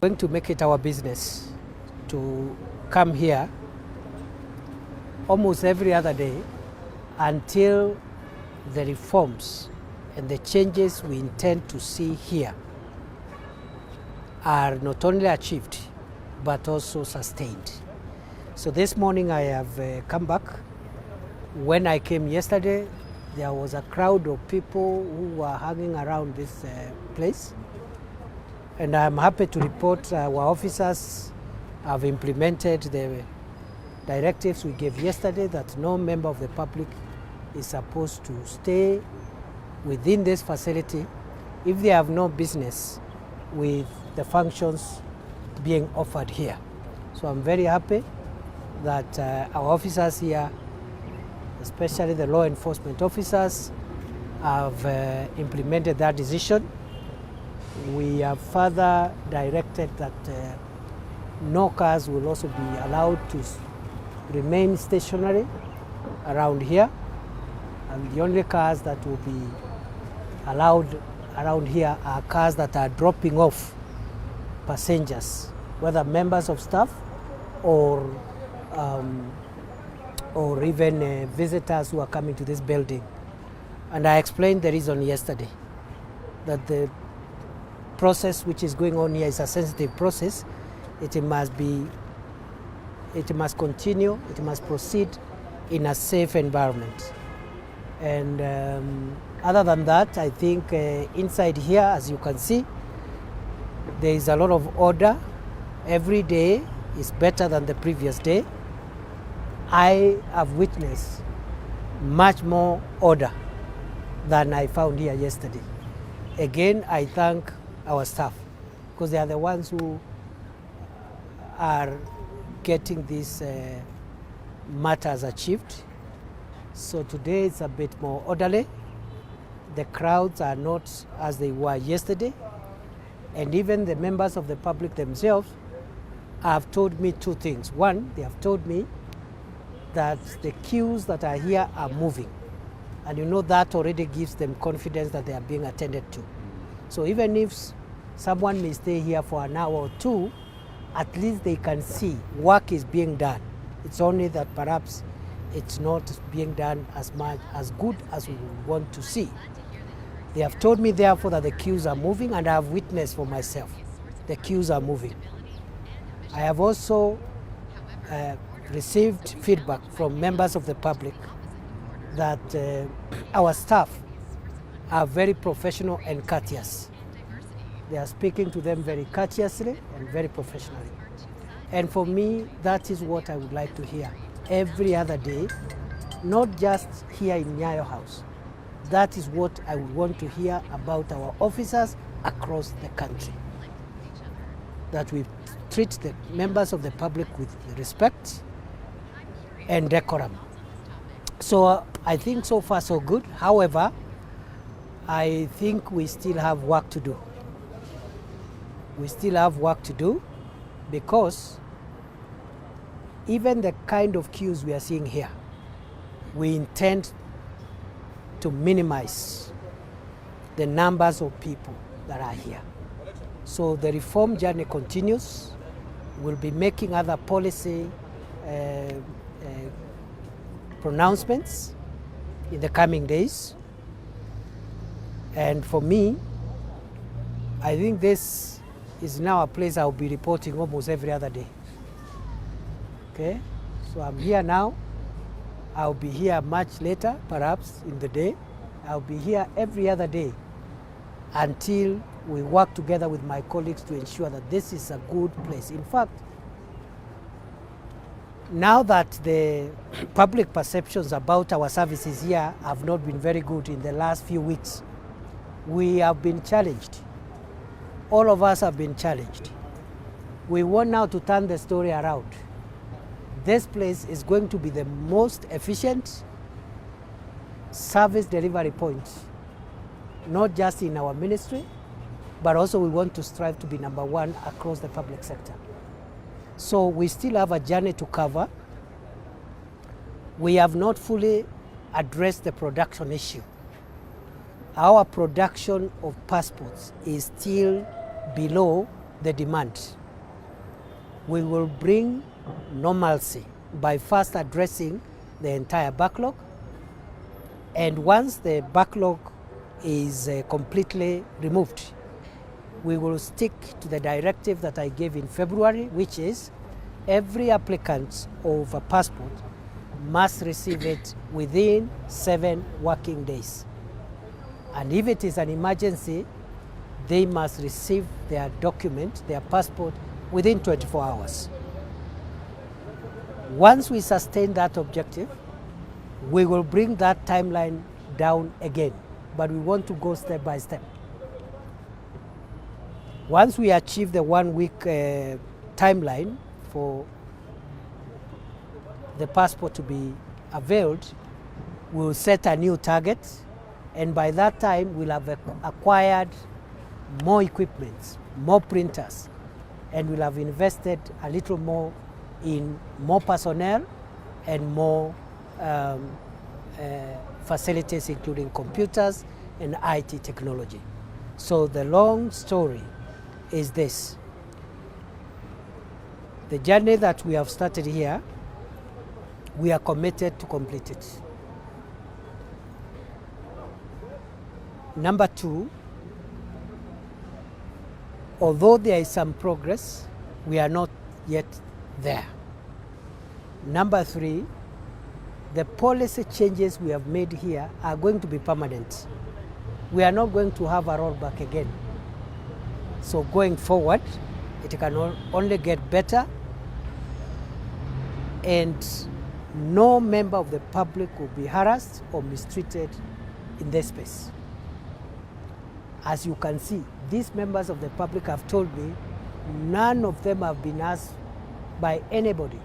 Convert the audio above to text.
going to make it our business to come here almost every other day until the reforms and the changes we intend to see here are not only achieved but also sustained. So this morning I have come back. When I came yesterday, there was a crowd of people who were hanging around this place. And I'm happy to report our officers have implemented the directives we gave yesterday that no member of the public is supposed to stay within this facility if they have no business with the functions being offered here. So I'm very happy that our officers here, especially the law enforcement officers, have implemented that decision. We have further directed that no cars will also be allowed to remain stationary around here, and the only cars that will be allowed around here are cars that are dropping off passengers, whether members of staff or even visitors who are coming to this building. And I explained the reason yesterday, that the process which is going on here is a sensitive process. It must continue, it must proceed in a safe environment. And other than that, I think inside here, as you can see, there is a lot of order. Every day is better than the previous day. I have witnessed much more order than I found here yesterday. Again, I thank our staff, because they are the ones who are getting these matters achieved. So today it's a bit more orderly. The crowds are not as they were yesterday. And even the members of the public themselves have told me two things. One, they have told me that the queues that are here are moving. And you know that already gives them confidence that they are being attended to. So even if someone may stay here for an hour or two, at least they can see work is being done. It's only that perhaps it's not being done as good as we want to see. They have told me therefore that the queues are moving, and I have witnessed for myself the queues are moving. I have also received feedback from members of the public that our staff are very professional and courteous. They are speaking to them very courteously and very professionally. And for me, that is what I would like to hear every other day, not just here in Nyayo House. That is what I would want to hear about our officers across the country. That we treat the members of the public with respect and decorum. So I think so far so good. However, I think we still have work to do. We still have work to do, because even the kind of queues we are seeing here, we intend to minimize the numbers of people that are here. So the reform journey continues. We'll be making other policy pronouncements in the coming days. And for me, I think this is now a place I'll be reporting almost every other day. Okay, so I'm here now. I'll be here much later, perhaps in the day. I'll be here every other day until we work together with my colleagues to ensure that this is a good place. In fact, now that the public perceptions about our services here have not been very good in the last few weeks, we have been challenged. All of us have been challenged. We want now to turn the story around. This place is going to be the most efficient service delivery point, not just in our ministry, but also we want to strive to be number one across the public sector. So we still have a journey to cover. We have not fully addressed the production issue. Our production of passports is still below the demand. We will bring normalcy by first addressing the entire backlog, and once the backlog is completely removed, we will stick to the directive that I gave in February, which is every applicant of a passport must receive it within 7 working days. And if it is an emergency, they must receive their document, their passport, within 24 hours. Once we sustain that objective, we will bring that timeline down again, but we want to go step by step. Once we achieve the 1 week timeline for the passport to be availed, we'll set a new target, and by that time we'll have acquired more equipment, more printers, and we'll have invested a little more in more personnel and more facilities, including computers and IT technology. So the long story is this: the journey that we have started here, we are committed to complete it. Number 2, although there is some progress, we are not yet there. Number 3, the policy changes we have made here are going to be permanent. We are not going to have a rollback again. So going forward, it can only get better, and no member of the public will be harassed or mistreated in this space. As you can see, these members of the public have told me none of them have been asked by anybody